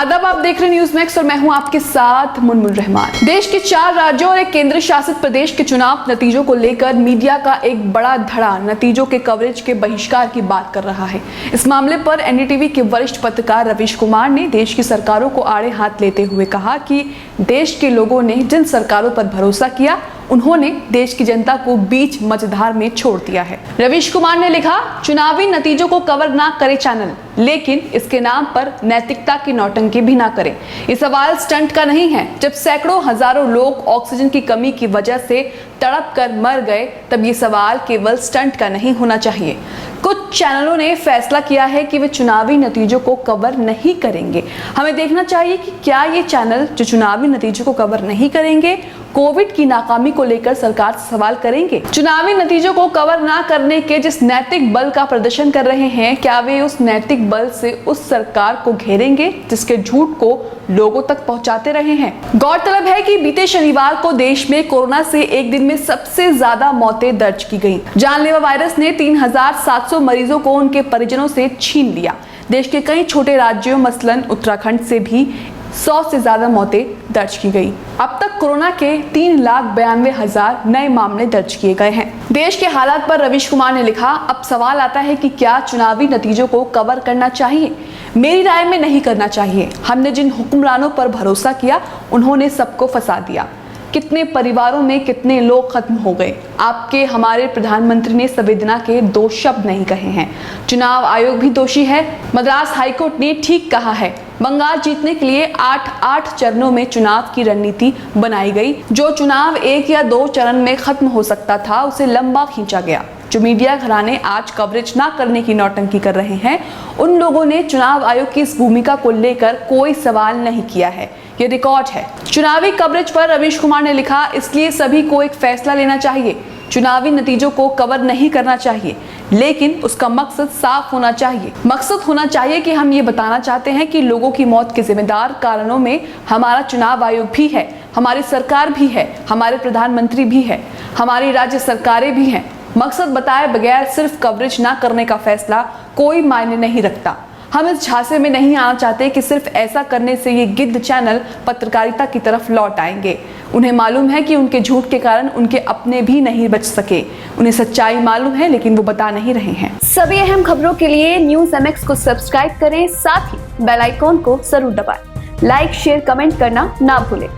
आदाब, आप देख रहे हैं न्यूज़ मैक्स और मैं हूं आपके साथ मुनमुन रहमान। देश के 4 राज्यों और एक केंद्र शासित प्रदेश के चुनाव नतीजों को लेकर मीडिया का एक बड़ा धड़ा नतीजों के कवरेज के बहिष्कार की बात कर रहा है। इस मामले पर एनडीटीवी के वरिष्ठ पत्रकार रवीश कुमार ने देश की सरकारों को आड़े हाथ लेते हुए कहा कि देश के लोगों ने जिन सरकारों पर भरोसा किया उन्होंने देश की जनता को बीच मझधार में छोड़ दिया है। रवीश कुमार ने लिखा, चुनावी नतीजों को कवर ना करे चैनल, लेकिन इसके नाम पर नैतिकता की नौटंकी भी ना करें। ये सवाल स्टंट का नहीं है। जब सैकड़ों हजारों लोग ऑक्सीजन की कमी की वजह से तड़प कर मर गए, तब ये सवाल केवल स्टंट का नहीं होना चाहिए। कुछ चैनलों ने फैसला किया है कि वे चुनावी नतीजों को कवर नहीं करेंगे। हमें देखना चाहिए कि क्या ये चैनल जो चुनावी नतीजों को कवर नहीं करेंगे, कोविड की नाकामी को लेकर सरकार से सवाल करेंगे। चुनावी नतीजों को कवर ना करने के जिस नैतिक बल का प्रदर्शन कर रहे हैं, क्या वे उस नैतिक बल से उस सरकार को घेरेंगे जिसके झूठ को लोगों तक पहुंचाते रहे हैं। गौरतलब है कि बीते शनिवार को देश में कोरोना से एक दिन में सबसे ज्यादा मौतें दर्ज की गई। जानलेवा वायरस ने 3700 मरीजों को उनके परिजनों से छीन लिया। देश के कई छोटे राज्यों मसलन उत्तराखंड से भी 100 से ज्यादा मौतें दर्ज की गई। अब तक कोरोना के 3,92,000 नए मामले दर्ज किए गए हैं। देश के हालात पर रवीश कुमार ने लिखा, अब सवाल आता है कि क्या चुनावी नतीजों को कवर करना चाहिए। मेरी राय में नहीं करना चाहिए। हमने जिन हुक्मरानों पर भरोसा किया उन्होंने सबको फंसा दिया। कितने परिवारों में कितने लोग खत्म हो गए। आपके हमारे प्रधानमंत्री ने संवेदना के 2 शब्द नहीं कहे हैं। चुनाव आयोग भी दोषी है। मद्रास हाईकोर्ट ने ठीक कहा है। बंगाल जीतने के लिए 8 चरणों में चुनाव की रणनीति बनाई गई। जो चुनाव 1 या 2 चरण में खत्म हो सकता था, उसे लंबा खींचा गया। जो मीडिया घराने आज कवरेज ना करने की नौटंकी कर रहे हैं, उन लोगों ने चुनाव आयोग की इस भूमिका को लेकर कोई सवाल नहीं किया है। ये रिकॉर्ड है। चुनावी कवरेज पर रवीश कुमार ने लिखा, इसलिए सभी को एक फैसला लेना चाहिए। चुनावी नतीजों को कवर नहीं करना चाहिए, लेकिन उसका मकसद साफ होना चाहिए। मकसद होना चाहिए कि हम ये बताना चाहते हैं कि लोगों की मौत के जिम्मेदार कारणों में हमारा चुनाव आयोग भी है, हमारी सरकार भी है, हमारे प्रधानमंत्री भी है, हमारी राज्य सरकारें भी हैं। मकसद बताए बगैर सिर्फ कवरेज ना करने का फैसला कोई मायने नहीं रखता। हम इस झांसे में नहीं आना चाहते कि सिर्फ ऐसा करने से ये गिद्ध चैनल पत्रकारिता की तरफ लौट आएंगे। उन्हें मालूम है कि उनके झूठ के कारण उनके अपने भी नहीं बच सके। उन्हें सच्चाई मालूम है, लेकिन वो बता नहीं रहे हैं। सभी अहम खबरों के लिए न्यूज़ MX को सब्सक्राइब करें, साथ ही बेल आइकॉन को जरूर दबाएं। लाइक, शेयर, कमेंट करना ना भूलें।